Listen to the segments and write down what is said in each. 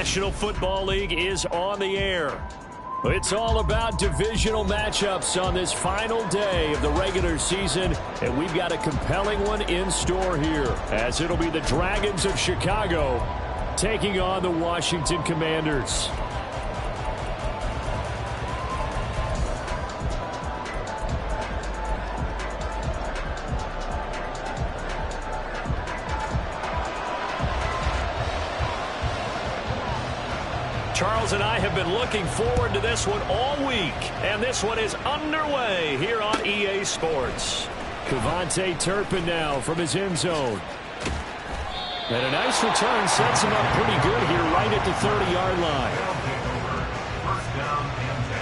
National Football League is on the air. It's all about divisional matchups on this final day of the regular season, and we've got a compelling one in store here, as it'll be the Dragons of Chicago taking on the Washington Commanders. Charles and I have been looking forward to this one all week, and this one is underway here on EA Sports. Kevontae Turpin now from his end zone. And a nice return sets him up pretty good here right at the 30-yard line. First down and 10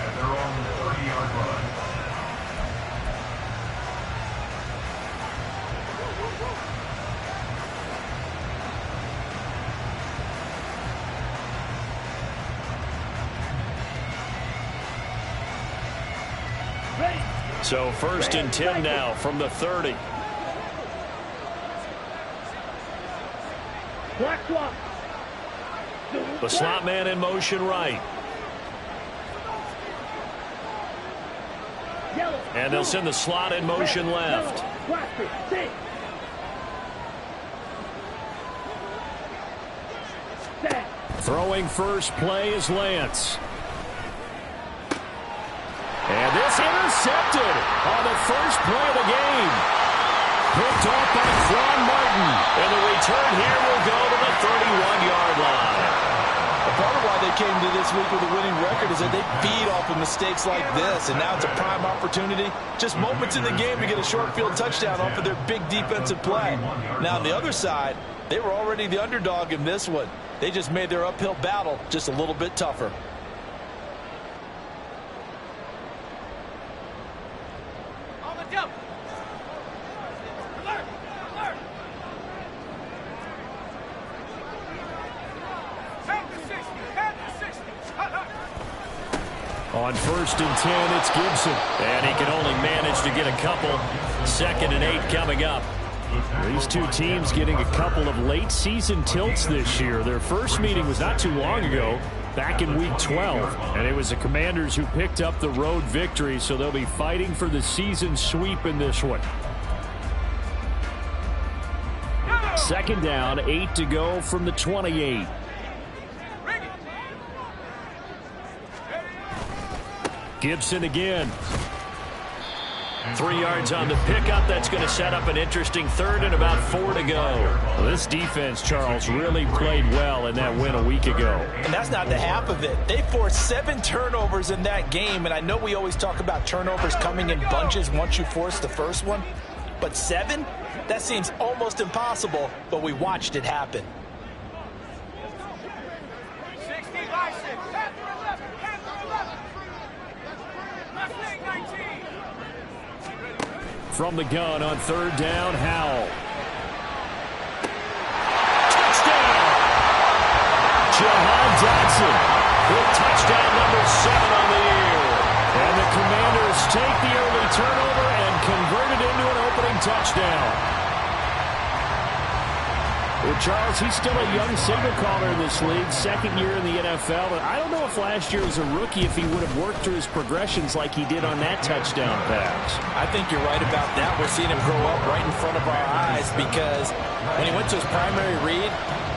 at their own 30-yard line. So first and 10 now from the 30. The slot man in motion right. And they'll send the slot in motion left. Throwing first play is Lance. And this intercepted on the first play of the game. Picked off by Quan Martin. And the return here will go to the 31-yard line. A part of why they came to this week with a winning record is that they feed off of mistakes like this. And now it's a prime opportunity. Just moments in the game to get a short field touchdown off of their big defensive play. Now on the other side, they were already the underdog in this one. They just made their uphill battle just a little bit tougher. On first and 10, it's Gibson. And he can only manage to get a couple. 2nd and 8 coming up. These two teams getting a couple of late season tilts this year. Their first meeting was not too long ago, back in week 12. And it was the Commanders who picked up the road victory, so they'll be fighting for the season sweep in this one. 2nd down, 8 to go from the 28. Gibson again. 3 yards on the pickup. That's going to set up an interesting 3rd and about 4 to go. Well, this defense, Charles, really played well in that win a week ago. And that's not the half of it. They forced 7 turnovers in that game, and I know we always talk about turnovers coming in bunches once you force the first one. But 7? That seems almost impossible, but we watched it happen. From the gun on 3rd down, Howell. Touchdown! Jahan Dotson with touchdown number 7 on the year. And the Commanders take the early turnover and convert it into an opening touchdown. Well, Charles, he's still a young signal caller in this league, 2nd year in the NFL. But I don't know if last year was a rookie, if he would have worked through his progressions like he did on that touchdown pass. I think you're right about that. We're seeing him grow up right in front of our eyes because when he went to his primary read,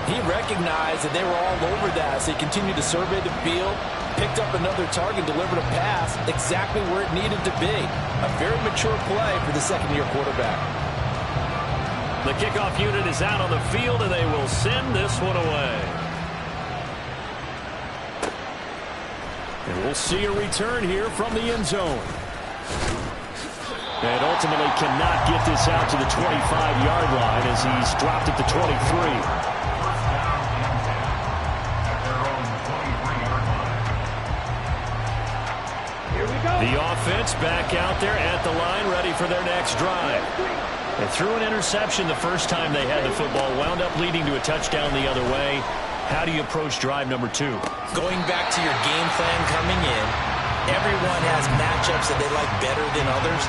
he recognized that they were all over that. So he continued to survey the field, picked up another target, delivered a pass exactly where it needed to be. A very mature play for the 2nd-year quarterback. The kickoff unit is out on the field, and they will send this one away. And we'll see a return here from the end zone. And ultimately cannot get this out to the 25-yard line as he's dropped at the 23. The offense back out there at the line, ready for their next drive. They threw an interception the first time they had the football, wound up leading to a touchdown the other way. How do you approach drive number 2? Going back to your game plan coming in, everyone has matchups that they like better than others,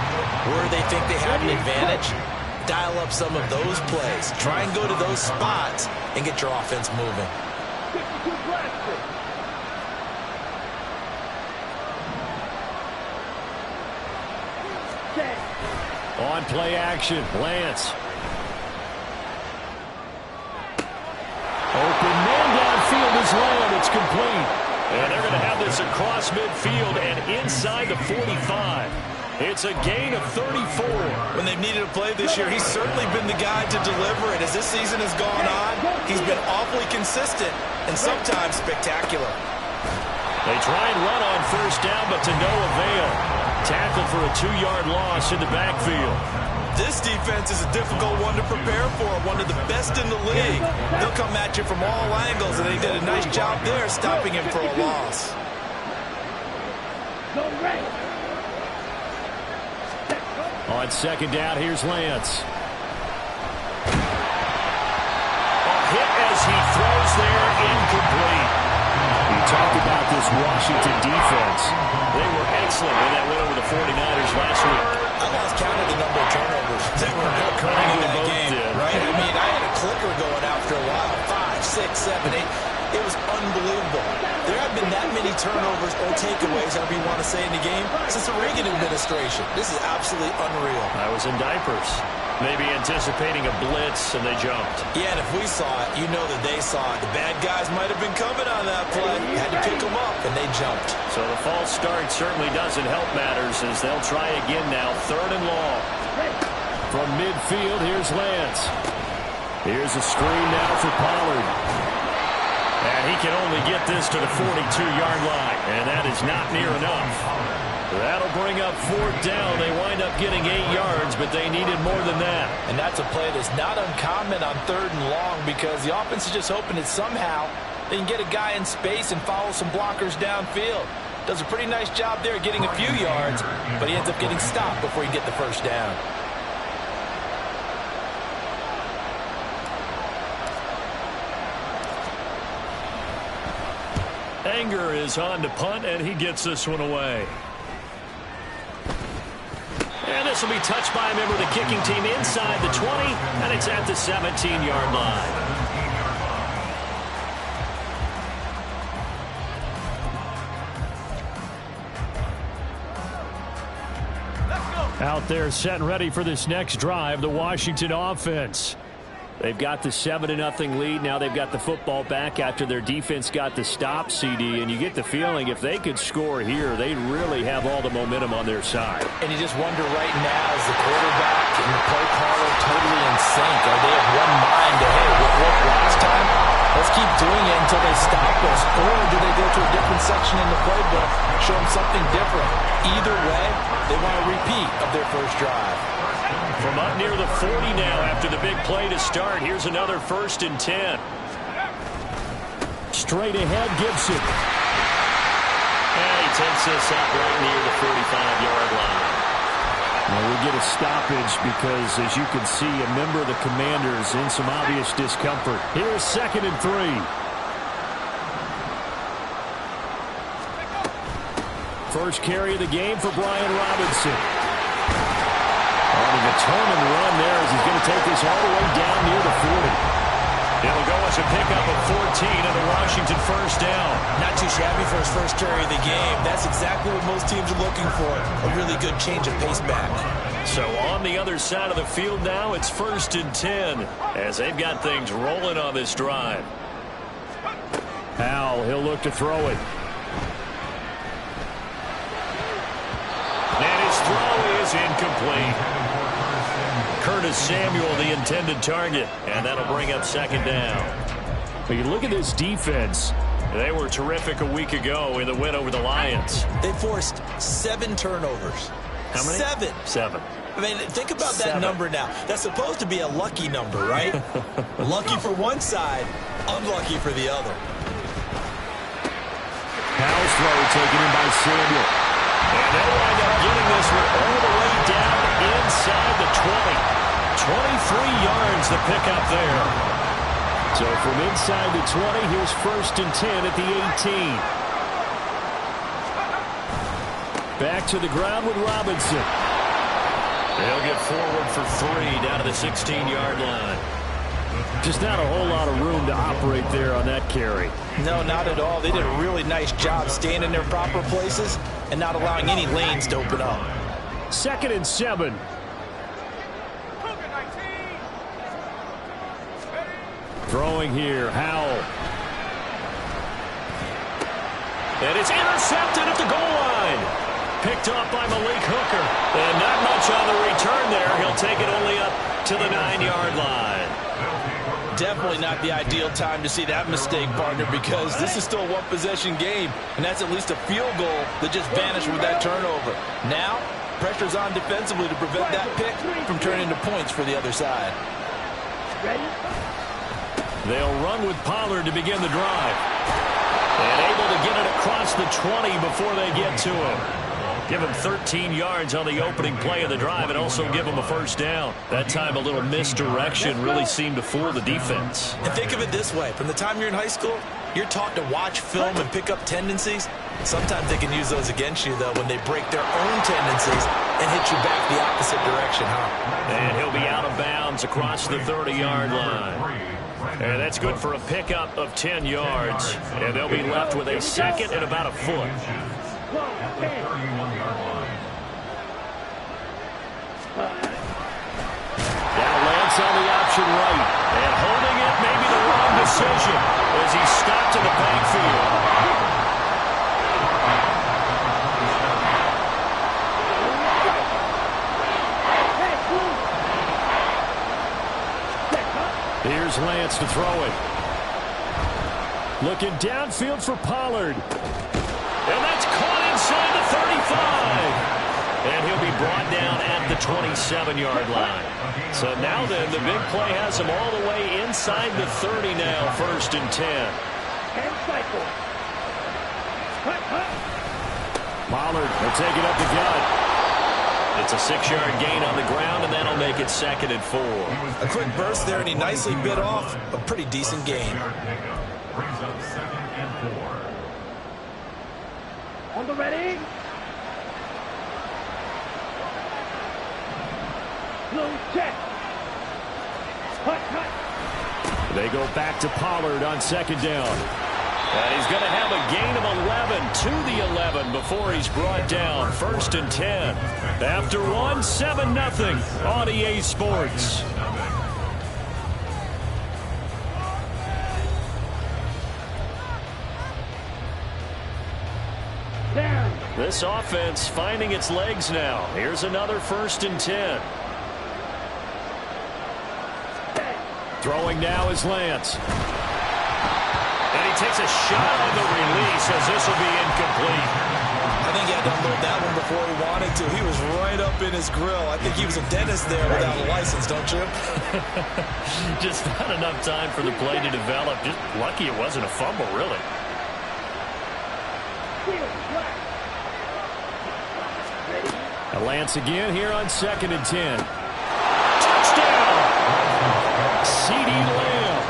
where they think they have an advantage. Dial up some of those plays. Try and go to those spots and get your offense moving. On play action, Lance. Open man downfield is Lamb. It's complete. And they're going to have this across midfield and inside the 45. It's a gain of 34. When they've needed a play this year, he's certainly been the guy to deliver it. As this season has gone on, he's been awfully consistent and sometimes spectacular. They try and run on first down, but to no avail. Tackled for a 2-yard loss in the backfield. This defense is a difficult one to prepare for, one of the best in the league. They'll come at you from all angles, and they did a nice job there stopping him for a loss. On second down, here's Lance. A hit as he throws there, incomplete. You talked about this Washington defense. They were excellent in that win over the 49ers last week. I lost count of the number of turnovers that were occurring in that game, right? I mean, I had a clicker going after a while. 5, 6, 7, 8. It was unbelievable. There have been that many turnovers or takeaways, however you want to say, in the game since the Reagan administration. This is absolutely unreal. I was in diapers. Maybe anticipating a blitz, and they jumped. Yeah, and if we saw it, you know that they saw it. The bad guys might have been coming on that play. Had to pick them up, and they jumped. So the false start certainly doesn't help matters as they'll try again now. 3rd and long. From midfield, here's Lance. Here's a screen now for Pollard. And he can only get this to the 42-yard line, and that is not near enough. That'll bring up 4th down. They wind up getting 8 yards, but they needed more than that. And that's a play that's not uncommon on 3rd and long because the offense is just hoping that somehow they can get a guy in space and follow some blockers downfield. Does a pretty nice job there getting a few yards, but he ends up getting stopped before he can get the 1st down. Anger is on to punt, and he gets this one away. And this will be touched by a member of the kicking team inside the 20, and it's at the 17-yard line. Out there set and ready for this next drive, the Washington offense. They've got the 7-0 lead. Now they've got the football back after their defense got the stop, CD. And you get the feeling if they could score here, they'd really have all the momentum on their side. And you just wonder right now, is the quarterback and the play caller totally in sync? Are they of one mind to, hey, what worked last time? Let's keep doing it until they stop us. Or do they go to a different section in the playbook, show them something different? Either way, they want a repeat of their first drive. From up near the 40 now after the big play to start. Here's another 1st and 10. Straight ahead, Gibson. And he takes this up right near the 45-yard line. Well, we get a stoppage because, as you can see, a member of the Commanders in some obvious discomfort. Here's 2nd and 3. First carry of the game for Brian Robinson. On a determined run there as he's going to take this all the way down near the 40. It'll go as a pickup of 14 and a Washington 1st down. Not too shabby for his first carry of the game. That's exactly what most teams are looking for. A really good change of pace back. So on the other side of the field now, it's 1st and 10 as they've got things rolling on this drive. Howell, he'll look to throw it. And his throw is incomplete. Curtis Samuel, the intended target, and that'll bring up 2nd down. But you look at this defense. They were terrific a week ago in the win over the Lions. They forced 7 turnovers. How many? 7. 7. I mean, think about that number now. That's supposed to be a lucky number, right? Lucky for one side, unlucky for the other. Howell's throw taken in by Samuel. And they'll wind up getting this one all the way down inside the 20. 23 yards the pickup there. So from inside the 20, here's 1st and 10 at the 18. Back to the ground with Robinson. They'll get forward for 3 down to the 16-yard line. Just not a whole lot of room to operate there on that carry. No, not at all. They did a really nice job staying in their proper places and not allowing any lanes to open up. 2nd and 7. Throwing here, Howell. And it's intercepted at the goal line. Picked off by Malik Hooker. And not much on the return there. He'll take it only up to the 9-yard line. Definitely not the ideal time to see that mistake, partner, because this is still a one-possession game, and that's at least a field goal that just vanished with that turnover. Now, pressure's on defensively to prevent that pick from turning into points for the other side. They'll run with Pollard to begin the drive. And able to get it across the 20 before they get to him. Give him 13 yards on the opening play of the drive and also give him a first down. That time a little misdirection really seemed to fool the defense. And think of it this way. From the time you're in high school, you're taught to watch film and pick up tendencies. Sometimes they can use those against you, though, when they break their own tendencies and hit you back the opposite direction, huh? And he'll be out of bounds across the 30-yard line. And that's good for a pickup of 10 yards. And they'll be left with a 2nd and about a foot. Now Lance on the option right. And holding it may be the wrong decision as he's stopped in the backfield. Here's Lance to throw it. Looking downfield for Pollard. And that's caught inside the 35. And he'll be brought down at the 27-yard line. So now then, the big play has him all the way inside the 30 now, 1st and 10. Pollard will take it up the gut. It's a 6-yard gain on the ground, and that'll make it 2nd and 4. A quick burst there, and he nicely bit off a pretty decent gain. Brings up 2nd and 4. On the ready. Blue check. Cut. They go back to Pollard on 2nd down. And he's going to have a gain of 11 to the 11 before he's brought down. 1st and 10. After 7-0 on EA Sports. This offense finding its legs now. Here's another 1st and 10. Throwing now is Lance. And he takes a shot on the release as this will be incomplete. I think he had to unload that one before he wanted to. He was right up in his grill. I think he was a dentist there without a license, don't you? Just not enough time for the play to develop. Just lucky it wasn't a fumble, really. Lance again here on 2nd and 10. Touchdown! CeeDee Lamb,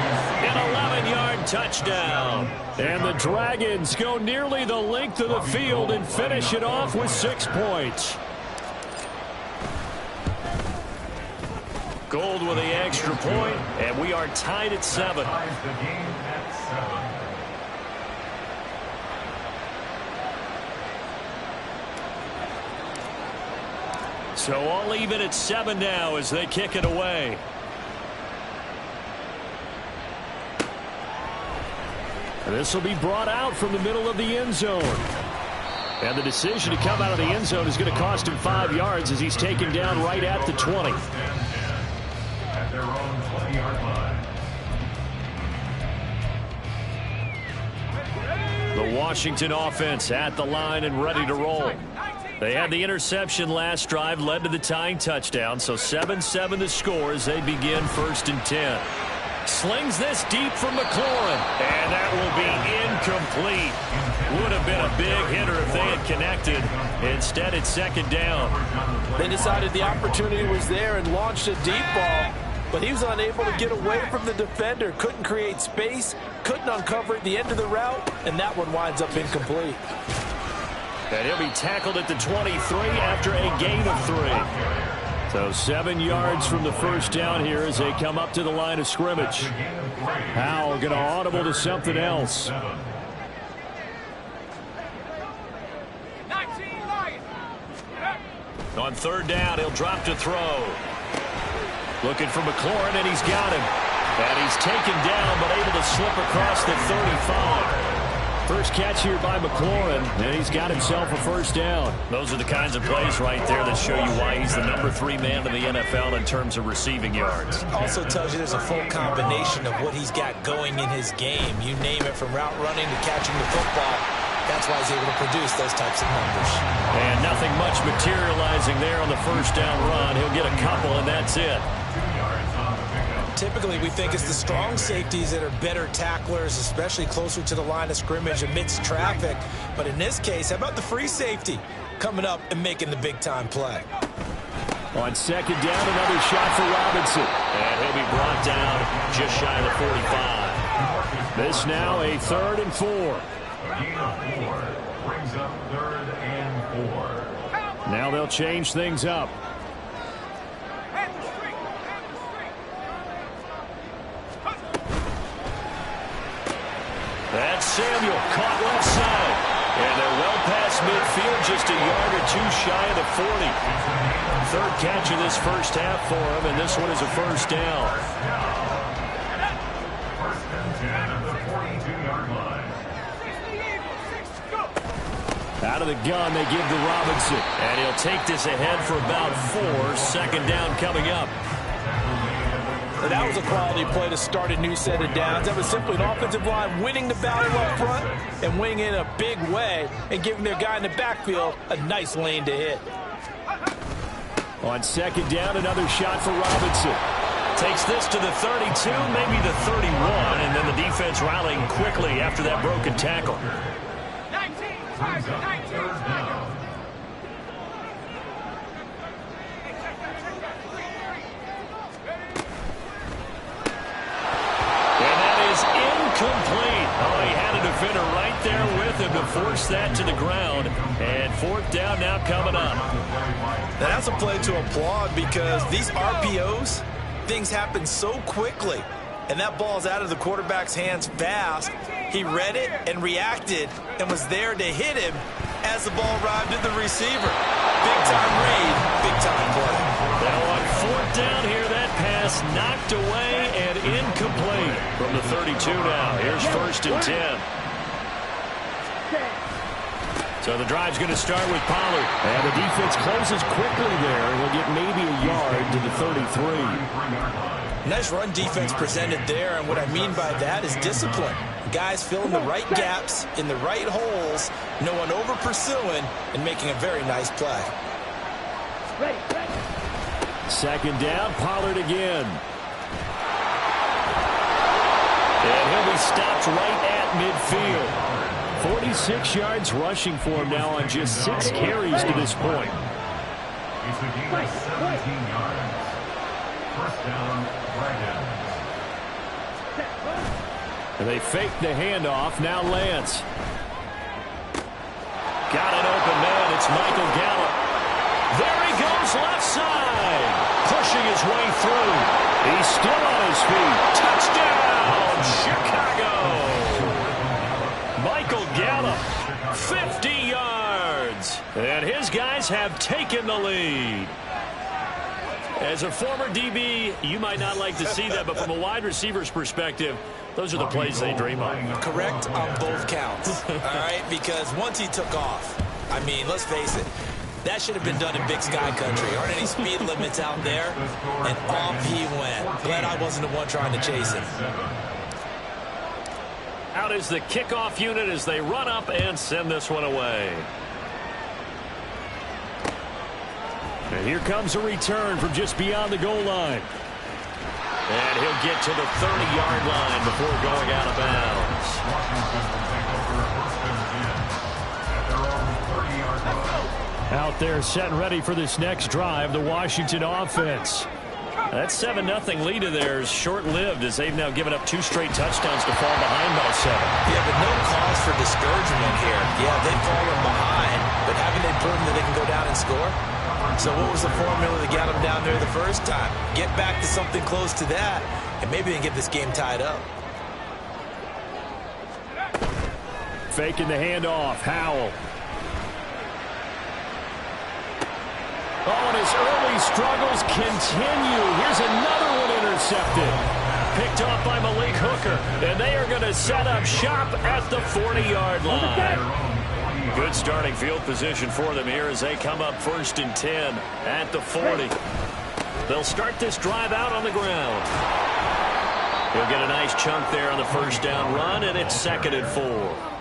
an 11-yard touchdown. And the Dragons go nearly the length of the field and finish it off with 6 points. Gold with the extra point, and we are tied at 7. So all even at 7 now as they kick it away. And this will be brought out from the middle of the end zone. And the decision to come out of the end zone is going to cost him 5 yards as he's taken down right at the 20. At their own 20-yard line. The Washington offense at the line and ready to roll. They had the interception last drive, led to the tying touchdown, so 7-7 the score as they begin 1st and 10. Slings this deep from McLaurin, and that will be incomplete. Would have been a big hitter if they had connected. Instead, it's 2nd down. They decided the opportunity was there and launched a deep ball, but he was unable to get away from the defender, couldn't create space, couldn't uncover at the end of the route, and that one winds up incomplete. And he'll be tackled at the 23 after a gain of 3. So 7 yards from the first down here as they come up to the line of scrimmage. Howell going to audible to something else. On third down, he'll drop to throw. Looking for McLaurin, and he's got him. And he's taken down, but able to slip across the 35. First catch here by McLaurin, and he's got himself a first down. Those are the kinds of plays right there that show you why he's the #3 man in the NFL in terms of receiving yards. Also tells you there's a full combination of what he's got going in his game. You name it, from route running to catching the football. That's why he's able to produce those types of numbers. And nothing much materializing there on the first down run. He'll get a couple, and that's it. Typically, we think it's the strong safeties that are better tacklers, especially closer to the line of scrimmage amidst traffic. But in this case, how about the free safety coming up and making the big-time play? On second down, another shot for Robinson. And he'll be brought down just shy of the 45. This now a 3rd and 4. A gain of 4 brings up 3rd and 4. Now they'll change things up. That's Samuel, caught left side. And they're well past midfield, just a yard or two shy of the 40. Third catch of this first half for him, and this one is a first down. First and 10 at the 42-yard line. Out of the gun, they give to Robinson. And he'll take this ahead for about 4. Second down coming up. That was a quality play to start a new set of downs. That was simply an offensive line winning the battle up front and winning in a big way and giving their guy in the backfield a nice lane to hit. On second down, another shot for Robinson. Takes this to the 32, maybe the 31, and then the defense rallying quickly after that broken tackle. 19. Complete. Oh, he had a defender right there with him to force that to the ground. And 4th down now coming up. Now that's a play to applaud because these RPOs, things happen so quickly. And that ball's out of the quarterback's hands fast. He read it and reacted and was there to hit him as the ball arrived at the receiver. Big time read, big time play. Now on 4th down here, that pass knocked away and incomplete from the 32 now. Here's 1st and 10. So the drive's going to start with Pollard. And the defense closes quickly there. He'll get maybe a yard to the 33. Nice run defense presented there, and what I mean by that is discipline. Guys filling the right gaps in the right holes, no one over pursuing, and making a very nice play. Second down, Pollard again. And he'll be stopped right at midfield. 46 yards rushing for him now on just 6 carries to this point. It's a gain of 17 yards. First down, Dragons. And they fake the handoff. Now Lance. Got an open man. It's Michael Gallup. There he goes left side. Pushing his way through. He's still on his feet. Touchdown, Chicago. Michael Gallup, 50 yards. And his guys have taken the lead. As a former DB, you might not like to see that, but from a wide receiver's perspective, those are the plays they dream of. Correct on both counts, all right? Because once he took off, I mean, let's face it, that should have been done in Big Sky Country. Aren't any speed limits out there? And off he went. Glad I wasn't the one trying to chase him. Out is the kickoff unit as they run up and send this one away. And here comes a return from just beyond the goal line. And he'll get to the 30-yard line before going out of bounds. Out there set and ready for this next drive, the Washington offense. That 7-0 lead of theirs short-lived as they've now given up 2 straight touchdowns to fall behind by 7. Yeah, but no cause for discouragement here. Yeah, they've fallen behind. but haven't they proven that they can go down and score? So what was the formula that got them down there the first time? Get back to something close to that, and maybe they can get this game tied up. Faking the handoff. Howell. Oh, and his early struggles continue. Here's another one intercepted. Picked off by Malik Hooker. And they are going to set up shop at the 40-yard line. Good starting field position for them here as they come up 1st and 10 at the 40. They'll start this drive out on the ground. He'll get a nice chunk there on the first down run, and it's 2nd and 4.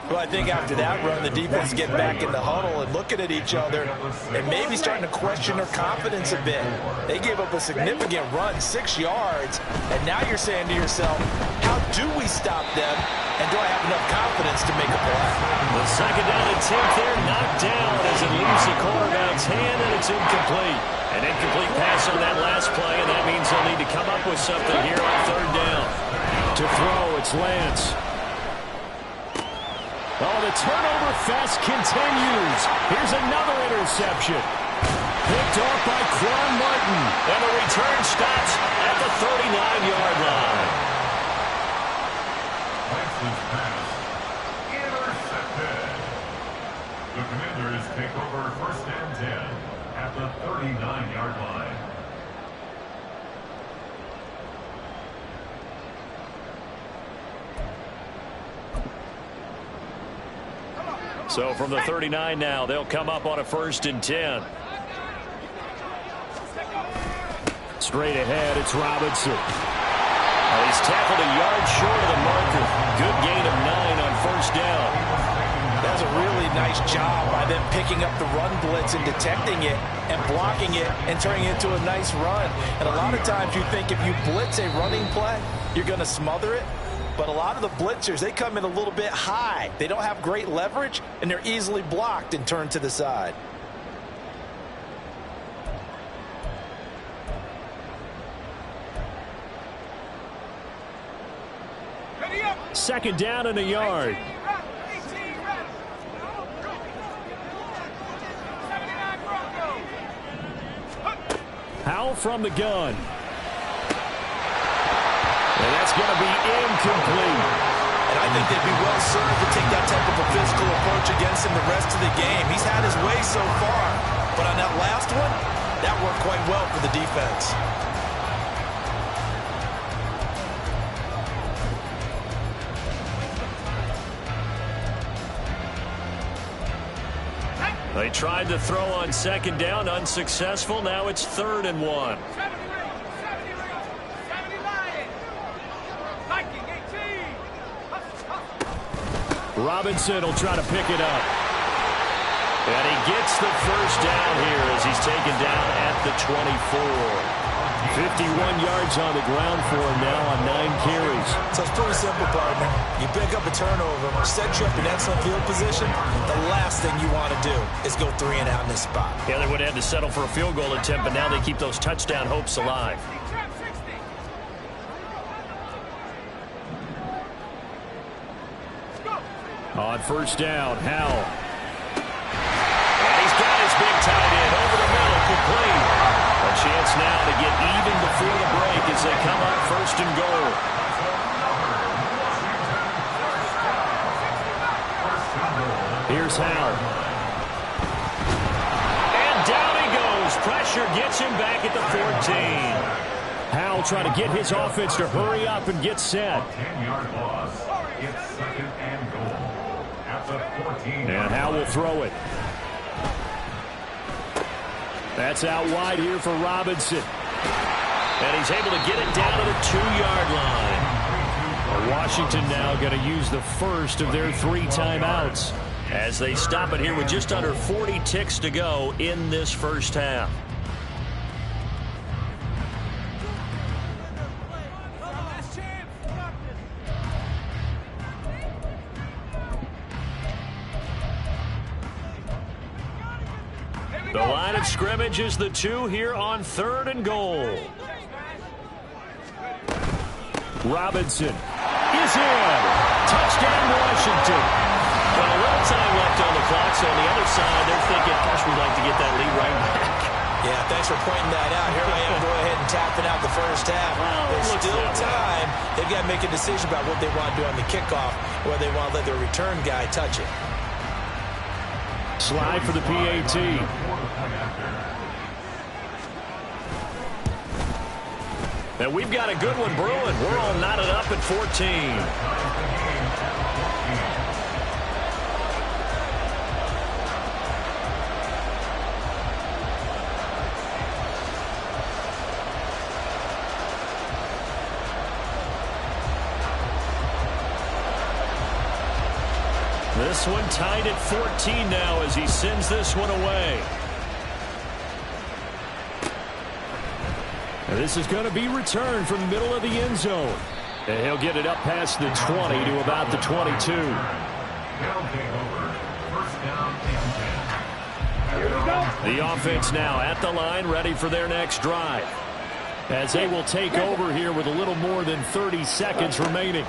Well, I think after that run, the defense get back in the huddle and looking at each other and maybe starting to question their confidence a bit. They gave up a significant run, 6 yards, and now you're saying to yourself, how do we stop them, and do I have enough confidence to make a play? The 2nd down attempt there knocked down as it leaves the quarterback's hand, and it's incomplete. An incomplete pass on that last play, and that means they'll need to come up with something here on 3rd down. To throw, it's Lance. Oh, the turnover fest continues. Here's another interception. Picked off by Quan Martin. And the return stops at the 39-yard line. Lance's pass intercepted. The Commanders take over 1st and 10 at the 39-yard line. So from the 39 now, they'll come up on a 1st and 10. Straight ahead, it's Robinson. He's tackled a yard short of the marker. Good gain of 9 on 1st down. That's a really nice job by them picking up the run blitz and detecting it and blocking it and turning it into a nice run. And a lot of times you think if you blitz a running play, you're going to smother it. But a lot of the blitzers, they come in a little bit high. They don't have great leverage, and they're easily blocked and turned to the side. Second down and a yard. Howell from the gun. And that's going to be incomplete. And I think they'd be well served to take that type of a physical approach against him the rest of the game. He's had his way so far, but on that last one, that worked quite well for the defense. They tried to throw on 2nd down, unsuccessful. Now it's 3rd and 1. Robinson will try to pick it up. And he gets the first down here as he's taken down at the 24. 51 yards on the ground for him now on 9 carries. So it's pretty simple, partner. You pick up a turnover, set you up in excellent field position. The last thing you want to do is go 3 and out in this spot. Yeah, they would have had to settle for a field goal attempt, but now they keep those touchdown hopes alive. On 1st down, Howell. And he's got his big tight end over the middle, complete. A chance now to get even before the break as they come up 1st and goal. Here's Howell. And down he goes. Pressure gets him back at the 14. Howell trying to get his offense to hurry up and get set. 10-yard loss. It's 2nd and goal. And Howell will throw it. That's out wide here for Robinson. And he's able to get it down to the 2-yard line. Washington now going to use the first of their 3 timeouts as they stop it here with just under 40 ticks to go in this first half. The line of scrimmage is the 2 here on 3rd and goal. Robinson is in. Touchdown, Washington. Got a little time left on the clock, so on the other side, they're thinking Yeah, thanks for pointing that out. Here I am, go ahead and tapping out the first half. There's still time. They've got to make a decision about what they want to do on the kickoff, or whether they want to let their return guy touch it. Slide for the PAT. And we've got a good one brewing. We're all knotted up at 14. This one tied at 14 now as he sends this one away. And this is going to be returned from the middle of the end zone. And he'll get it up past the 20 to about the 22. The offense now at the line, ready for their next drive. As they will take over here with a little more than 30 seconds remaining.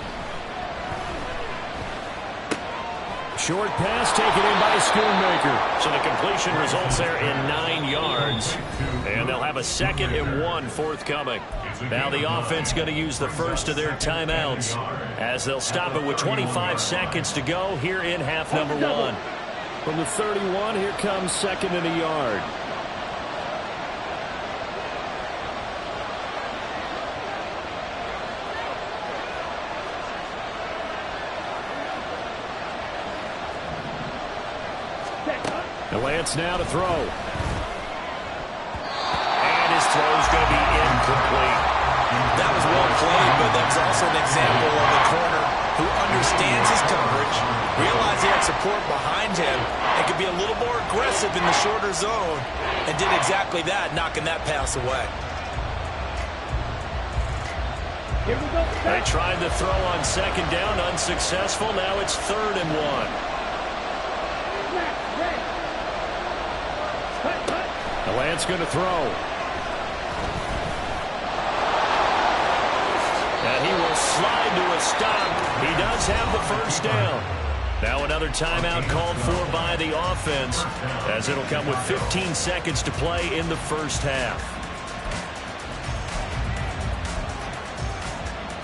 Short pass taken in by Schoonmaker. So the completion results there in 9 yards. And they'll have a 2nd and 1 forthcoming. Now the offense going to use the first of their timeouts as they'll stop it with 25 seconds to go here in half number 1. From the 31, here comes 2nd and a yard. And Lance now to throw. And his throw is going to be incomplete. That was well played, but that's also an example of a corner who understands his coverage, realized he had support behind him, and could be a little more aggressive in the shorter zone, and did exactly that, knocking that pass away. Here we go. They tried to throw on 2nd down, unsuccessful. Now it's 3rd and 1. The Lance going to throw. And he will slide to a stop. He does have the first down. Now another timeout called for by the offense, as it'll come with 15 seconds to play in the first half.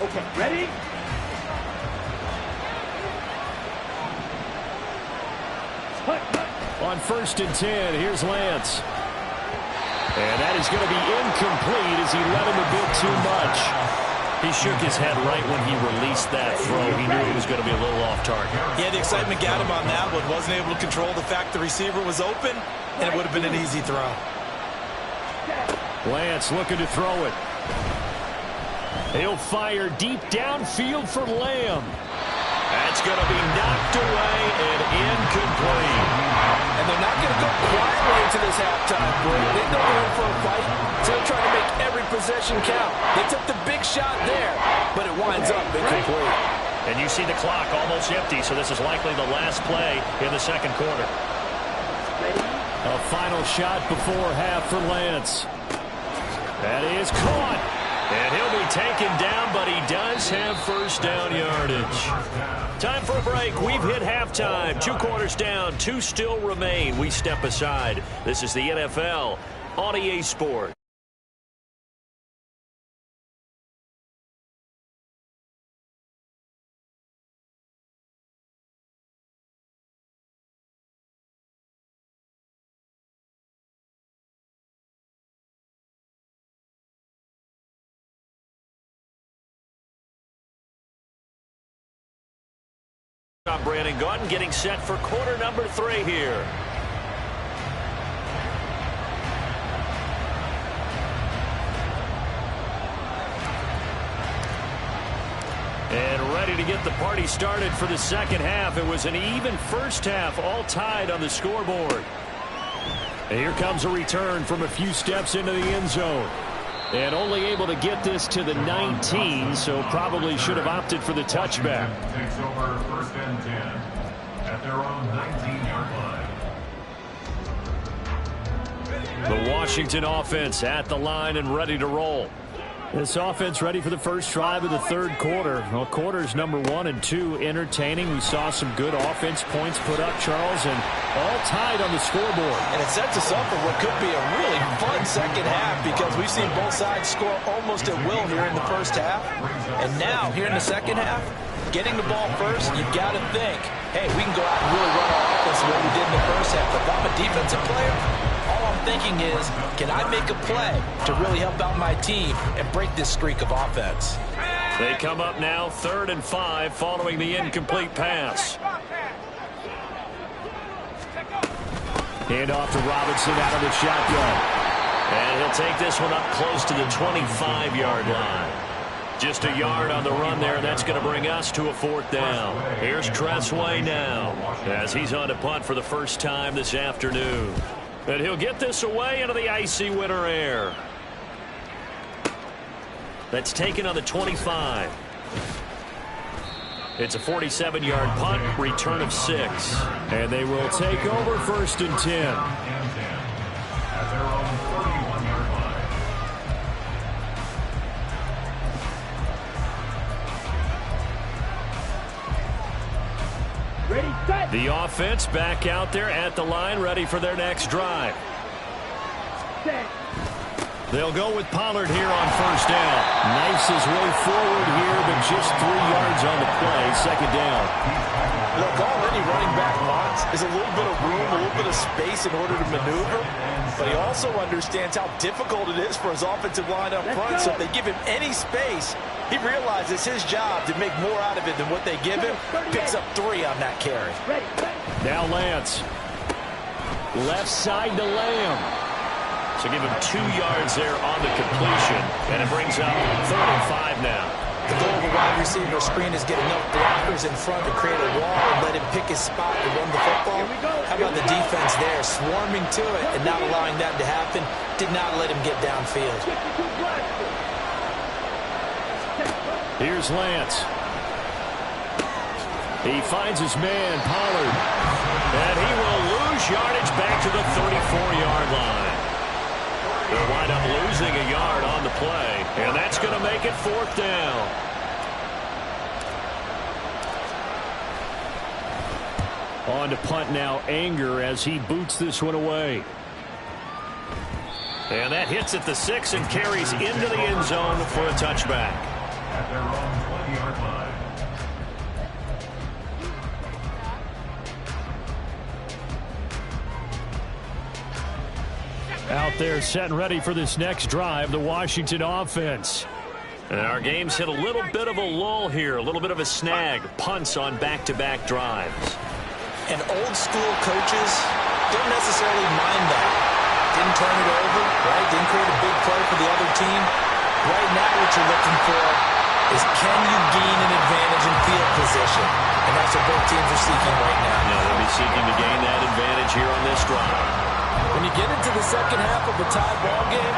Okay, ready? On 1st and 10, here's Lance. And that is going to be incomplete as he let him a bit too much. He shook his head right when he released that throw. He knew he was going to be a little off target. Yeah, the excitement got him on that one. Wasn't able to control the fact the receiver was open, and it would have been an easy throw. Lance looking to throw it. He'll fire deep downfield for Lamb. That's going to be knocked away and incomplete. And they're not going to go quietly into this halftime break. They know they're in for a fight, so they're trying to make every possession count. They took the big shot there, but it winds up incomplete. And you see the clock almost empty, so this is likely the last play in the 2nd quarter. A final shot before half for Lance. That is caught. And he'll be taken down, but he does have first down yardage. Time for a break. We've hit halftime. 2 quarters down, 2 still remain. We step aside. This is the NFL on EA Sports. Brandon Gaudin getting set for quarter number 3 here. And ready to get the party started for the 2nd half. It was an even first half, all tied on the scoreboard. And here comes a return from a few steps into the end zone. And only able to get this to the 19, so probably should have opted for the touchback. Takes over 1st and 10 at their own 19-yard line. The Washington offense at the line and ready to roll. This offense ready for the first drive of the third quarter. Well, quarters number 1 and 2 entertaining. We saw some good offense points put up, Charles, and all tied on the scoreboard. And it sets us up for what could be a really fun second half because we've seen both sides score almost at will here in the first half. And now, here in the second half, getting the ball first, you've got to think, hey, we can go out and really run our offense the way we did in the first half. But if I'm a defensive player, all I'm thinking is, can I make a play to really help out my team and break this streak of offense? They come up now 3rd and 5 following the incomplete pass. Hand off to Robinson out of the shotgun. And he'll take this one up close to the 25-yard line. Just a yard on the run there, and that's going to bring us to a 4th down. Here's Tressway now as he's on to punt for the first time this afternoon. And he'll get this away into the icy winter air. That's taken on the 25. It's a 47-yard punt, return of 6. And they will take over 1st and 10. At their own 31-yard line. Ready, set. The offense back out there at the line, ready for their next drive. Set. They'll go with Pollard here on 1st down. Knifes his way forward here, but just 3 yards on the play. 2nd down. Look, all any running back wants is a little bit of room, a little bit of space in order to maneuver. But he also understands how difficult it is for his offensive line up front. So if they give him any space, he realizes his job to make more out of it than what they give him. Picks up 3 on that carry. Now Lance. Left side to Lamb. So give him 2 yards there on the completion. And it brings up 3rd and 5 now. The goal of a wide receiver screen is get enough blockers in front to create a wall and let him pick his spot to run the football. How about the defense there, swarming to it and not allowing that to happen? Did not let him get downfield. Here's Lance. He finds his man, Pollard. And he will lose yardage back to the 34-yard line. They'll wind up losing a yard on the play, and that's going to make it 4th down. On to punt now, Anger, as he boots this one away. And that hits at the 6 and carries into the end zone for a touchback. At their own 20-yard line. Out there set and ready for this next drive, the Washington offense. And our game's hit a little bit of a lull here, a little bit of a snag. Punts on back-to-back drives. And old school coaches don't necessarily mind that. Didn't turn it over, right? Didn't create a big play for the other team. Right now what you're looking for is can you gain an advantage in field position? And that's what both teams are seeking right now. Yeah, they'll be seeking to gain that advantage here on this drive. When you get into the second half of a tie ball game,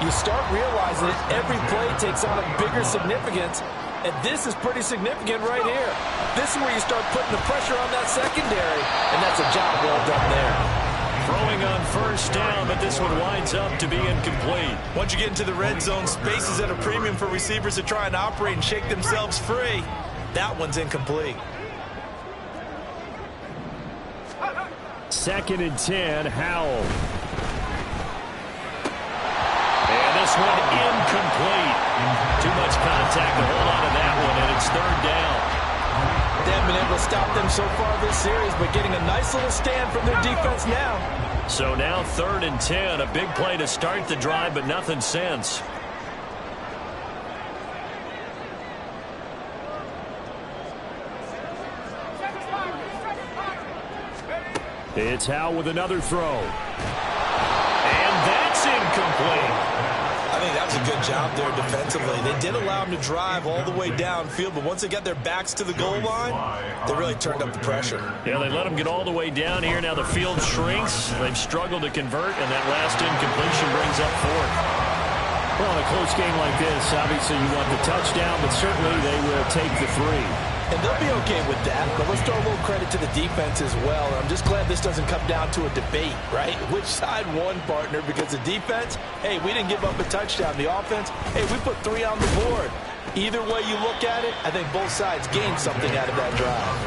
you start realizing that every play takes on a bigger significance, and this is pretty significant right here. This is where you start putting the pressure on that secondary, and that's a job well done there. Throwing on 1st down, but this one winds up to be incomplete. Once you get into the red zone, space is at a premium for receivers to try and operate and shake themselves free. That one's incomplete. 2nd and 10, Howell. And this one incomplete. Too much contact to hold on to that one, and it's 3rd down. They haven't been able to stop them so far this series, but getting a nice little stand from their defense now. So now 3rd and 10, a big play to start the drive, but nothing since. It's Howell with another throw. And that's incomplete. I think that was a good job there defensively. They did allow him to drive all the way downfield, but once they got their backs to the goal line, they really turned up the pressure. Yeah, they let him get all the way down here. Now the field shrinks. They've struggled to convert, and that last incompletion brings up 4th. Well, in a close game like this, obviously you want the touchdown, but certainly they will take the 3. And they'll be okay with that, but let's throw a little credit to the defense as well. I'm just glad this doesn't come down to a debate, right? Which side won, partner? Because the defense, hey, we didn't give up a touchdown. The offense, hey, we put 3 on the board. Either way you look at it, I think both sides gained something out of that drive.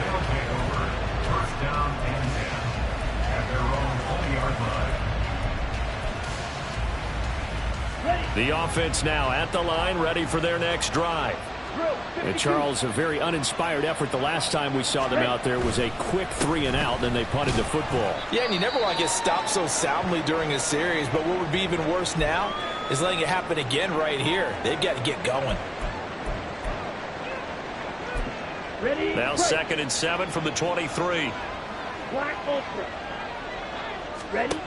They'll take over first down and 10 at their own 20-yard line. The offense now at the line, ready for their next drive. And Charles, a very uninspired effort the last time we saw them out there was a quick 3 and out, then they punted the football. Yeah, and you never want to get stopped so soundly during a series, but what would be even worse now is letting it happen again right here. They've got to get going. Ready? Now 2nd and 7 from the 23. Black ultra. Ready?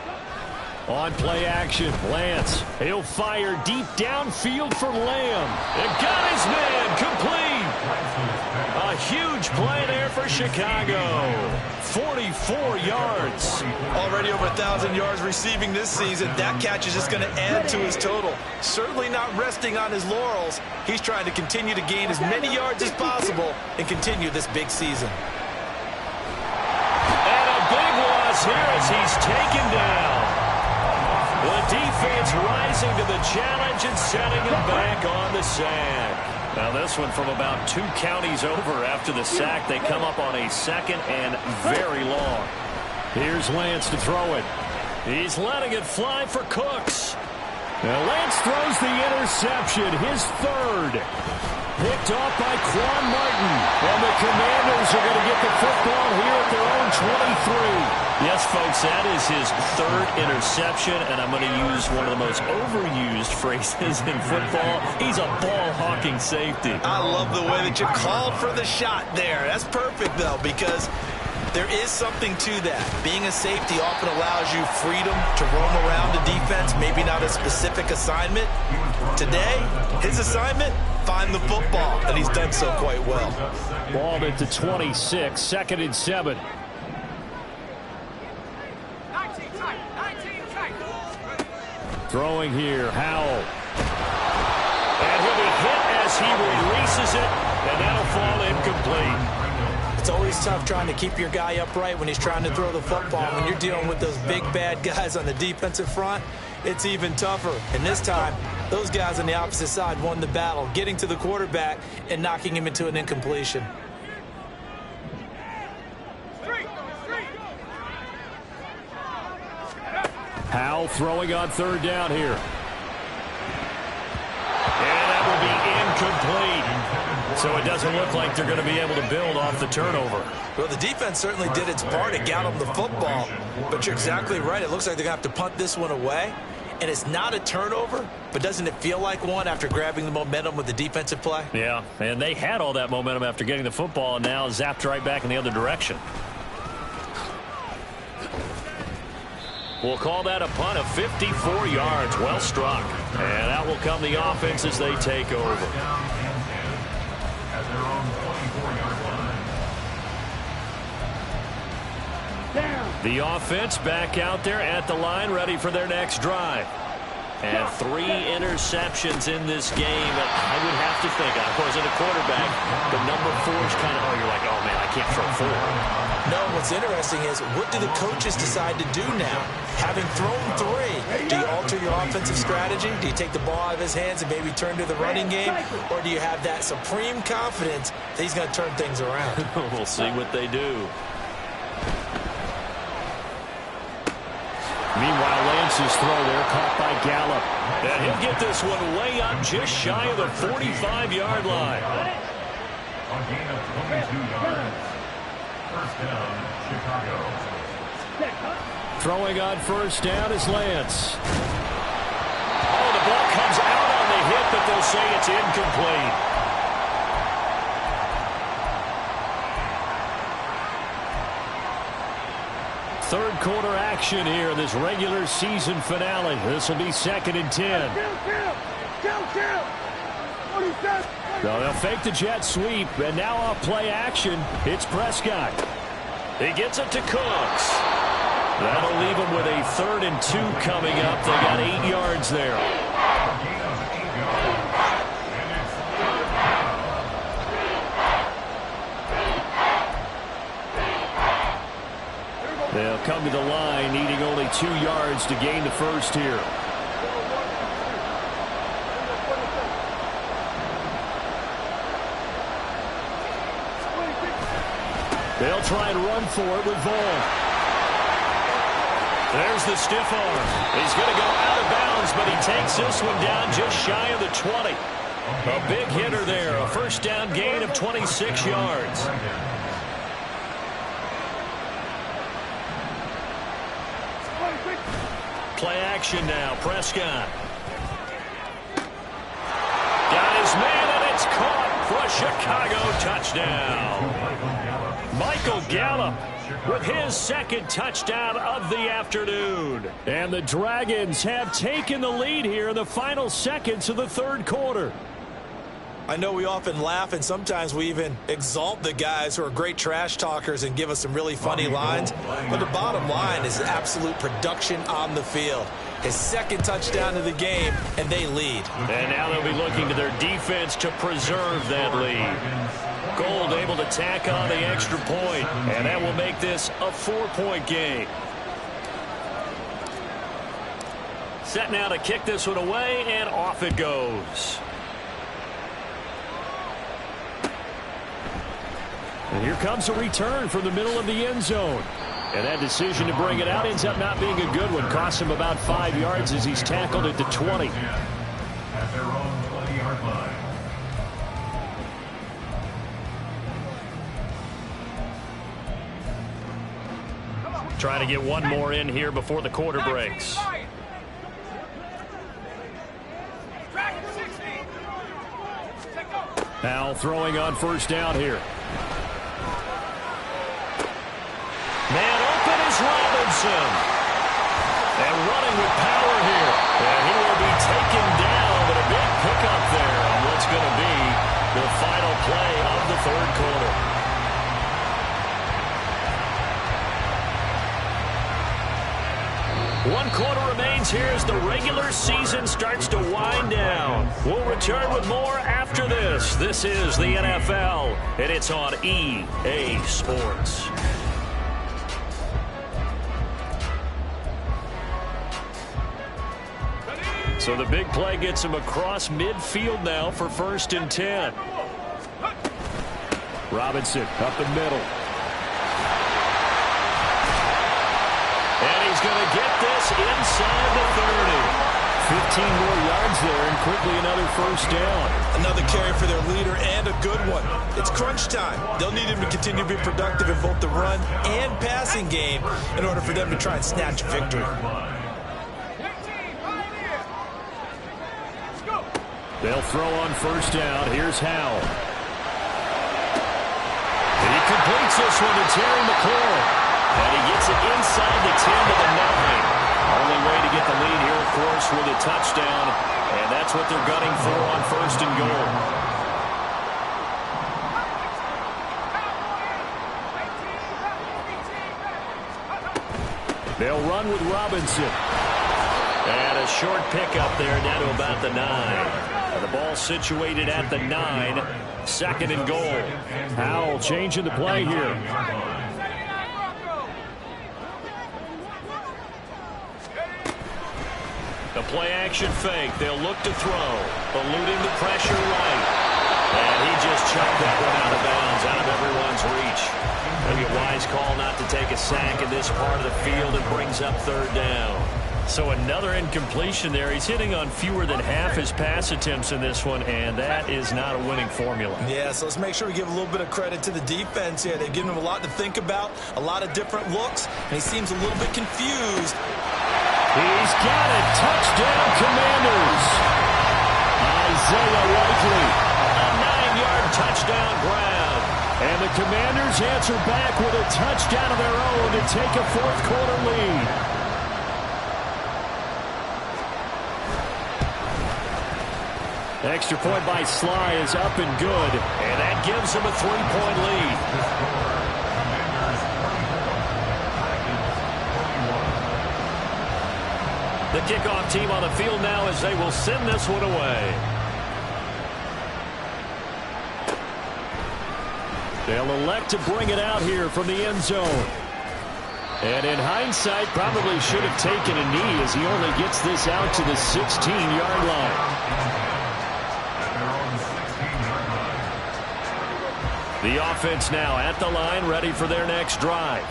On play action, Lance. He'll fire deep downfield for Lamb. And got his man complete. A huge play there for Chicago. 44 yards. Already over 1,000 yards receiving this season. That catch is just going to add to his total. Certainly not resting on his laurels. He's trying to continue to gain as many yards as possible and continue this big season. And a big loss here as he's taken down. The defense rising to the challenge and setting him back on the sack. Now this one from about 2 counties over after the sack. They come up on a 2nd and very long. Here's Lance to throw it. He's letting it fly for Cooks. Now Lance throws the interception, his 3rd. Picked off by Quan Martin. And the Commanders are going to get the football here at their own 23. Yes, folks, that is his 3rd interception, and I'm going to use one of the most overused phrases in football. He's a ball-hawking safety. I love the way that you called for the shot there. That's perfect, though, because there is something to that. Being a safety often allows you freedom to roam around the defense, maybe not a specific assignment. Today, his assignment, find the football, and he's done so quite well. Ball at the 26, 2nd and 7. Throwing here, Howell. And he'll be hit as he releases it, and that'll fall incomplete. It's always tough trying to keep your guy upright when he's trying to throw the football. When you're dealing with those big, bad guys on the defensive front, it's even tougher. And this time, those guys on the opposite side won the battle, getting to the quarterback and knocking him into an incompletion. Howell throwing on 3rd down here. And that will be incomplete. So it doesn't look like they're going to be able to build off the turnover. Well, the defense certainly did its part to get them the football. But you're exactly right. It looks like they're going to have to punt this one away. And it's not a turnover, but doesn't it feel like one after grabbing the momentum with the defensive play? Yeah, and they had all that momentum after getting the football and now zapped right back in the other direction. We'll call that a punt of 54 yards. Well struck. And that will come the offense as they take over. At their own 24-yard line. Down. The offense back out there at the line, ready for their next drive. And 3 interceptions in this game. I would have to think, of course, in a quarterback, the number 4 is kind of, you're like, oh, man, I can't throw 4. No, what's interesting is, what do the coaches decide to do now? Having thrown 3, do you alter your offensive strategy? Do you take the ball out of his hands and maybe turn to the running game? Or do you have that supreme confidence that he's going to turn things around? We'll see what they do. Meanwhile, Lance's throw there caught by Gallup. And he'll get this one way up just shy of the 45-yard line. A gain of 22 yards. First down, Chicago. Throwing on 1st down is Lance. Oh, the ball comes out on the hit, but they'll say it's incomplete. Third quarter action here in this regular season finale. This will be 2nd and 10. So they'll fake the jet sweep, and now off play action, it's Prescott. He gets it to Cooks. That'll leave him with a 3rd and 2 coming up. They got 8 yards there. They'll come to the line, needing only 2 yards to gain the first here. They'll try and run for it with Vaughn. There's the stiff arm. He's going to go out of bounds, but he takes this one down just shy of the 20. A big hitter there. A first down gain of 26 yards. Play action now. Prescott. Got his man, and it's caught for a Chicago touchdown. Michael Gallup with his second touchdown of the afternoon. And the Dragons have taken the lead here in the final seconds of the third quarter. I know we often laugh and sometimes we even exalt the guys who are great trash talkers and give us some really funny lines. But the bottom line is absolute production on the field. His second touchdown of the game, and they lead. And now they'll be looking to their defense to preserve that lead. Gold able to tack on the extra point, and that will make this a 4-point game. Set now to kick this one away, and off it goes. And here comes a return from the middle of the end zone. And that decision to bring it out ends up not being a good one. Costs him about 5 yards as he's tackled at the 20. At their own 20-yard line. Trying to get one more in here before the quarter breaks. Now throwing on first down here. Man open is Robinson. And running with power here. And he will be taken down, but a big pickup there on what's going to be the final play of the third quarter. One quarter remains here as the regular season starts to wind down. We'll return with more after this. This is the NFL, and it's on EA Sports. So the big play gets him across midfield now for 1st and 10. Robinson up the middle. And he's going to get this inside the 30. 15 more yards there and quickly another first down. Another carry for their leader and a good one. It's crunch time. They'll need him to continue to be productive in both the run and passing game in order for them to try and snatch victory. They'll throw on first down. Here's Howell. And he completes this one to Terry McLaurin. And he gets it inside the 10 to the 9. Only way to get the lead here, of course, with a touchdown. And that's what they're gunning for on 1st and goal. They'll run with Robinson. And a short pickup there down to about the 9. The ball situated at the 9. 2nd and goal. Howell changing the play here. The play action fake. They'll look to throw. Eluding the pressure right. And he just chucked that one out of bounds, out of everyone's reach. Maybe a wise call not to take a sack in this part of the field. It brings up 3rd down. So another incompletion there. He's hitting on fewer than half his pass attempts in this one, and that is not a winning formula. Yeah, so let's make sure we give a little bit of credit to the defense here. They've given him a lot to think about, a lot of different looks, and he seems a little bit confused. He's got it. Touchdown, Commanders. Isaiah Likely, a 9-yard touchdown grab. And the Commanders answer back with a touchdown of their own to take a 4th quarter lead. Extra point by Sly is up and good, and that gives him a 3-point lead. The kickoff team on the field now as they will send this one away. They'll elect to bring it out here from the end zone. And in hindsight, probably should have taken a knee as he only gets this out to the 16-yard line. The offense now at the line, ready for their next drive.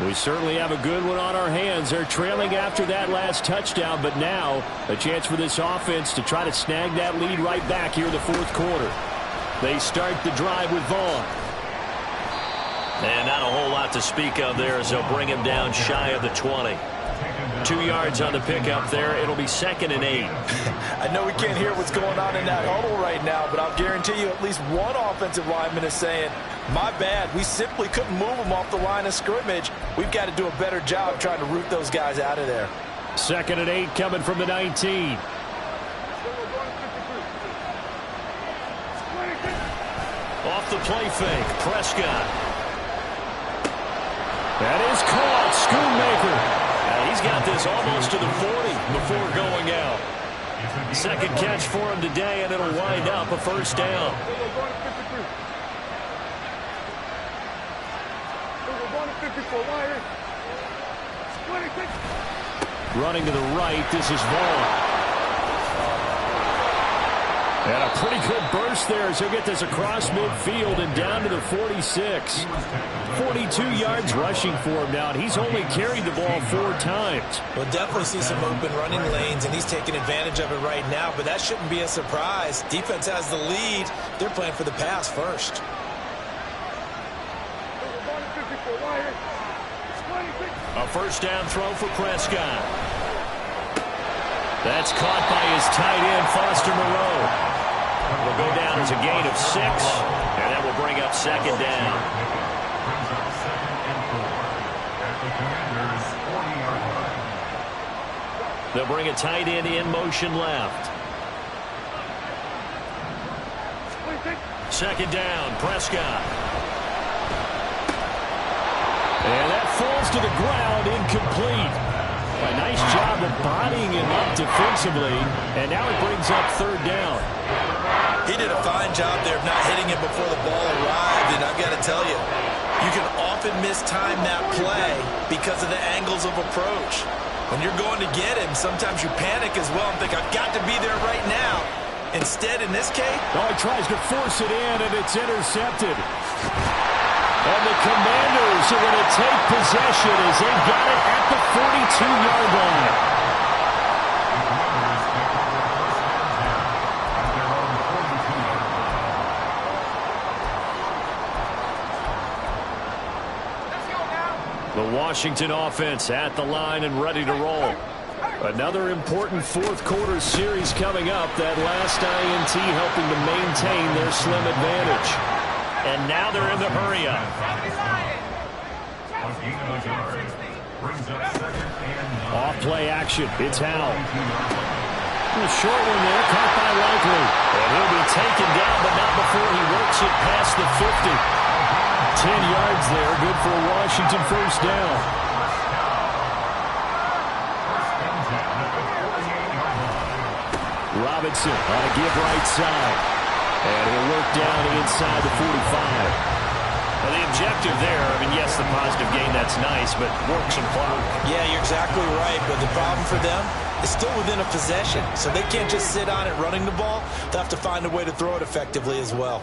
We certainly have a good one on our hands. They're trailing after that last touchdown, but now a chance for this offense to try to snag that lead right back here in the fourth quarter. They start the drive with Vaughn. And not a whole lot to speak of there as they'll bring him down shy of the 20. 2 yards on the pickup there. It'll be 2nd and 8. I know we can't hear what's going on in that huddle right now, but I'll guarantee you at least one offensive lineman is saying, my bad, we simply couldn't move them off the line of scrimmage. We've got to do a better job trying to root those guys out of there. 2nd and 8 coming from the 19. Off the play fake, Prescott. That is caught. Schoonmaker. He's got this almost to the 40 before going out. Second catch for him today, and it'll wind up a first down. Running to the right, this is Vaughn. And a pretty good burst there as he'll get this across midfield and down to the 46. 42 yards rushing for him now, and he's only carried the ball 4 times. We'll definitely see some open running lanes, and he's taking advantage of it right now, but that shouldn't be a surprise. Defense has the lead. They're playing for the pass first. A first down throw for Prescott. That's caught by his tight end, Foster Moreau. Will go down as a gain of 6, and that will bring up 2nd down. They'll bring a tight end in motion left. 2nd down, Prescott. And that falls to the ground, incomplete. A nice job of bodying him up defensively, and now it brings up 3rd down. He did a fine job there of not hitting him before the ball arrived, and I've got to tell you, you can often mistime that play because of the angles of approach. When you're going to get him, sometimes you panic as well and think, I've got to be there right now. Instead, in this case, he tries to force it in, and it's intercepted. And the Commanders are going to take possession as they got it at the 42-yard line. The Washington offense at the line and ready to roll. Another important fourth quarter series coming up. That last INT helping to maintain their slim advantage. And now they're in the hurry-up. Off play action. It's Howell. A short one there, caught by Likely. And he'll be taken down, but not before he works it past the 50. 10 yards there, good for a Washington first down. Robinson on a give right side. And he'll work down inside the 45. Well, the objective there, I mean, yes, the positive gain, that's nice, but work some clock. Yeah, you're exactly right, but the problem for them is still within a possession, so they can't just sit on it running the ball. They'll have to find a way to throw it effectively as well.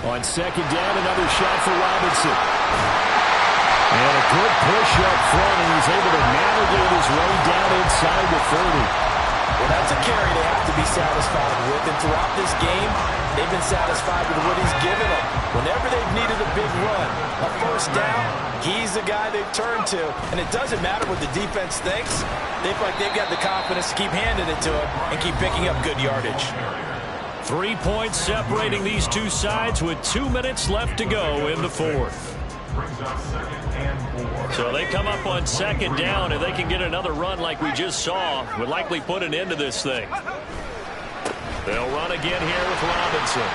On 2nd down, another shot for Robinson. And a good push up front, and he's able to navigate his way down inside the 30. Well, that's a carry they have to be satisfied with, and throughout this game, they've been satisfied with what he's given them. Whenever they've needed a big run, a first down, he's the guy they've turned to. And it doesn't matter what the defense thinks. They feel like they've got the confidence to keep handing it to him and keep picking up good yardage. 3 points separating these two sides with 2 minutes left to go in the fourth. So they come up on 2nd down, and they can get another run like we just saw. Would likely put an end to this thing. They'll run again here with Robinson.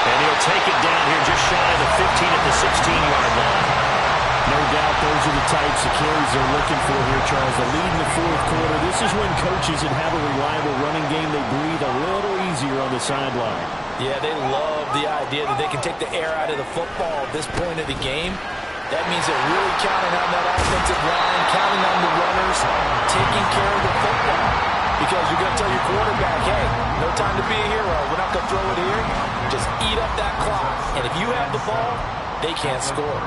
And he'll take it down here just shy of the 15 at the 16-yard line. No doubt the carries they're looking for here, Charles. The lead in the fourth quarter. This is when coaches that have a reliable running game, they breathe a little easier on the sideline. Yeah, they love the idea that they can take the air out of the football at this point of the game. That means they're really counting on that offensive line, counting on the runners, taking care of the football. Because you're going to tell your quarterback, hey, no time to be a hero. We're not going to throw it here. Just eat up that clock. And if you have the ball, they can't score.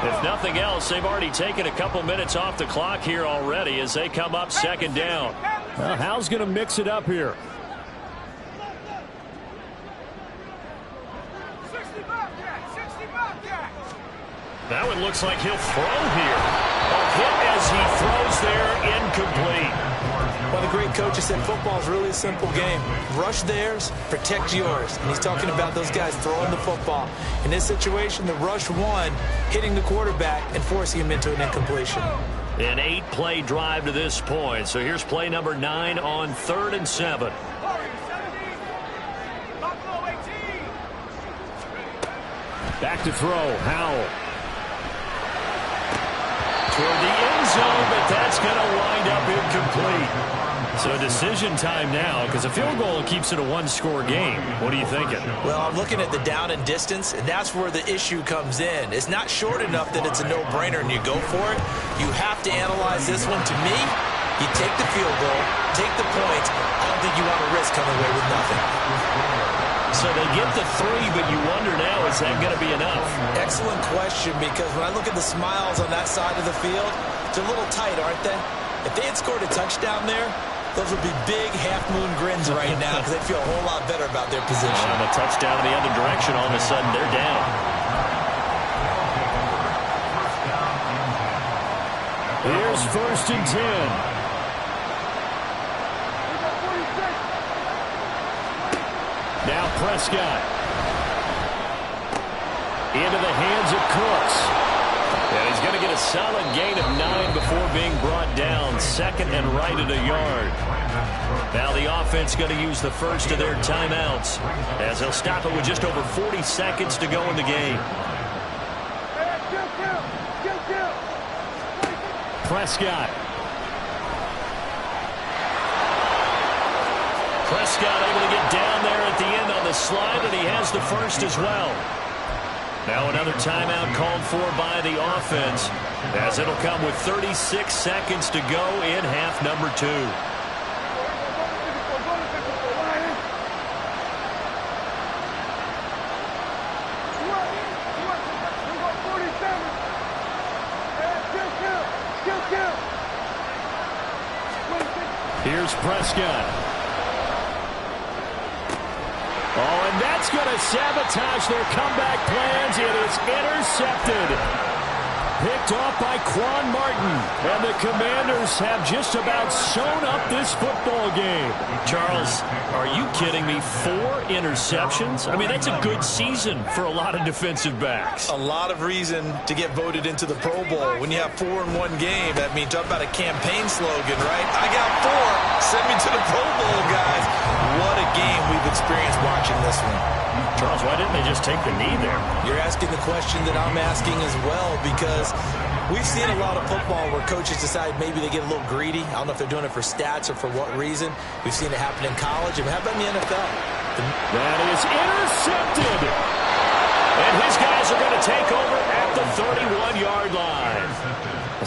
If nothing else, they've already taken a couple minutes off the clock here already as they come up second down. Well, Hal's going to mix it up here. Now it looks like he'll throw here. A hit as he throws there, incomplete. Well, the great coach said football is really a simple game. Rush theirs, protect yours. And he's talking about those guys throwing the football. In this situation, the rush one, hitting the quarterback and forcing him into an incompletion. An 8-play drive to this point. So here's play number 9 on 3rd and 7. Back to throw, Howell. Toward the end zone, but that's going to wind up incomplete. So decision time now, because a field goal keeps it a one-score game. What are you thinking? Well, I'm looking at the down and distance, and that's where the issue comes in. It's not short enough that it's a no-brainer and you go for it. You have to analyze this one. To me, you take the field goal, take the points. I don't think you want to risk coming away with nothing. So they get the 3, but you wonder now, is that going to be enough? Excellent question, because when I look at the smiles on that side of the field, they're a little tight, aren't they? If they had scored a touchdown there, those would be big half-moon grins right now because they feel a whole lot better about their position. And a touchdown in the other direction, all of a sudden they're down. Here's 1st and 10. Now Prescott. Into the hands of Cooks. And he's going to get a solid gain of 9 before being brought down. 2nd and right at a yard. Now the offense going to use the first of their timeouts as they'll stop it with just over 40 seconds to go in the game. Prescott. Prescott able to get down there at the end on the slide, and he has the first as well. Now another timeout called for by the offense, as it'll come with 36 seconds to go in half number 2. Here's Prescott. Oh, and that's going to sabotage their comeback plans. It is intercepted. Picked off by Quan Martin. And the Commanders have just about sewn up this football game. Charles, are you kidding me? 4 interceptions? I mean, that's a good season for a lot of defensive backs. A lot of reason to get voted into the Pro Bowl. When you have 4 in one game, that means talk about a campaign slogan, right? I got 4. Send me to the Pro Bowl, guys. What a game we've experienced watching this one. Charles, why didn't they just take the knee there? You're asking the question that I'm asking as well, because we've seen a lot of football where coaches decide maybe they get a little greedy. I don't know if they're doing it for stats or for what reason. We've seen it happen in college. And how about in the NFL? That is intercepted. And his guys are going to take over at the 31-yard line.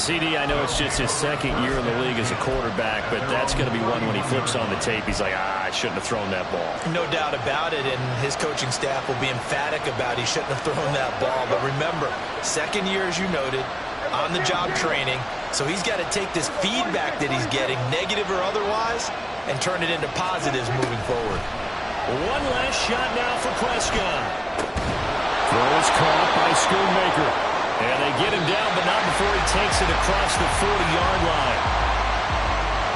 CD, I know it's just his 2nd year in the league as a quarterback, but that's going to be one when he flips on the tape. He's like, I shouldn't have thrown that ball. No doubt about it, and his coaching staff will be emphatic about he shouldn't have thrown that ball. But remember, 2nd year, as you noted, on-the-job training, so he's got to take this feedback that he's getting, negative or otherwise, and turn it into positives moving forward. One last shot now for Prescott. Throw is caught by Schoonmaker. And they get him down, but not before he takes it across the 40-yard line.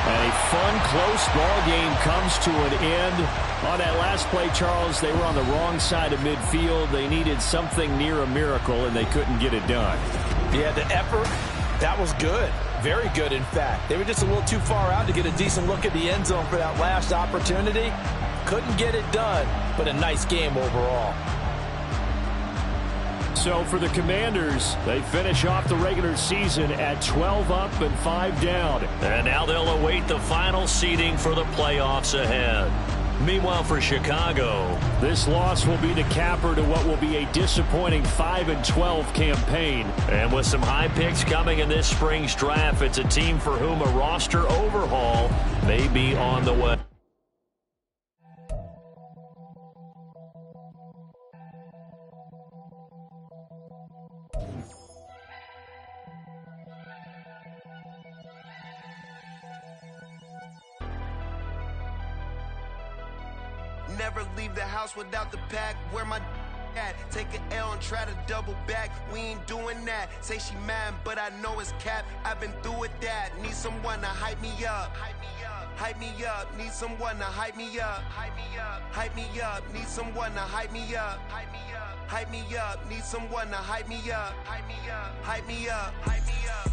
And a fun, close ball game comes to an end. On that last play, Charles, they were on the wrong side of midfield. They needed something near a miracle, and they couldn't get it done. Yeah, the effort, that was good. Very good, in fact. They were just a little too far out to get a decent look at the end zone for that last opportunity. Couldn't get it done, but a nice game overall. So for the Commanders, they finish off the regular season at 12 up and 5 down. And now they'll await the final seeding for the playoffs ahead. Meanwhile, for Chicago, this loss will be the capper to what will be a disappointing 5-12 campaign. And with some high picks coming in this spring's draft, it's a team for whom a roster overhaul may be on the way. Never leave the house without the pack. Where my at? Take an L and try to double back. We ain't doing that. Say she mad, but I know it's cap. I've been through with that. Need someone to hype me up. Hype me up. Need someone to hype me up. Hype me up. Hype me up. Need someone to hype me up. Hype me up. Hype me up. Need someone to hype me up. Hype me up. Hype me up. Hype me up.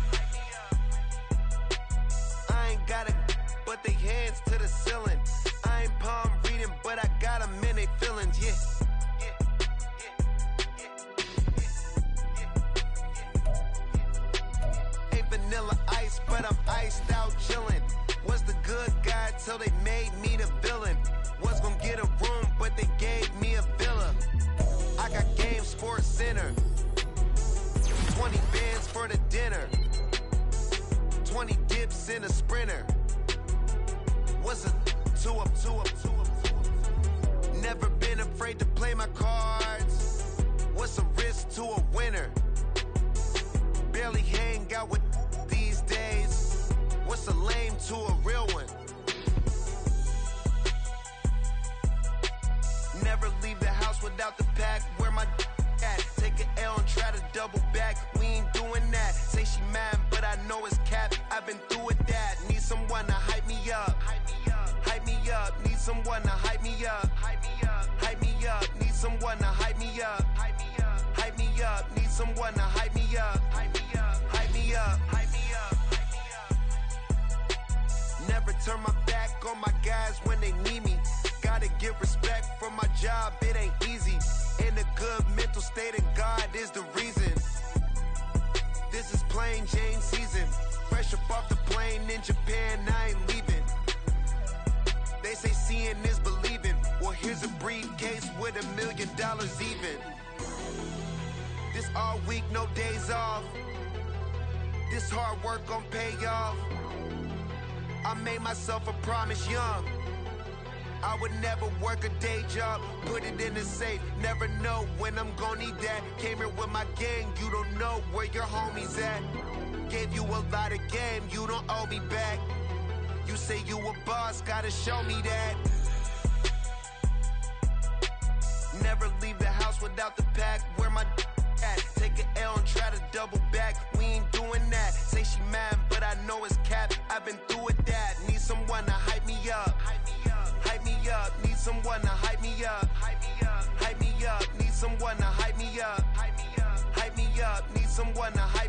I ain't got it, but they hands to the ceiling. I ain't palm reading, but I got them in they feelings, yeah. Ain't vanilla ice, but I'm iced out chillin'. Was the good guy till they made me the villain. Was gonna get a room, but they gave me a villa. I got Game Sports Center. 20 bands for the dinner. 20 dips in a sprinter. What's a 2 up, 2 up, 2 up, 2 up? Never been afraid to play my cards. What's a risk to a winner? Barely hang out with these days. What's a lame to a real one? Never leave the house without the pack. Where my at? Take an L and try to double back. We ain't doing that. Say she mad, but I know it's cap. I've been through with that. Need someone to hype me up. Hype me up. Need someone to hype me up. Hype me up. Hype me up. Need someone to hype me up. Hype me up. Hype me up. Need someone to hype me up. Hype me up. Hype me up. Hype me up. Never turn my back on my guys when they need me. Gotta give respect for my job. It ain't easy. In a good mental state, and God is the reason. This is plain Jane season. Fresh up off the plane in Japan, I ain't leaving. They say seeing is believing. Well, here's a briefcase with $1 million even. This all week, no days off. This hard work gon' pay off. I made myself a promise young. I would never work a day job, put it in the safe. Never know when I'm gon' need that. Came here with my gang, you don't know where your homies at. Gave you a lot of game, you don't owe me back. You say you a boss, gotta show me that. Never leave the house without the pack. Where my at? Take an L and try to double back. We ain't doing that. Say she mad, but I know it's cap. I've been through with that. Need someone to hype me up. Hype me up. Need someone to hype me up. Hype me up. Hype me up. Need someone to hype me up. Hype me up. Hype me up. Need someone to hype me up.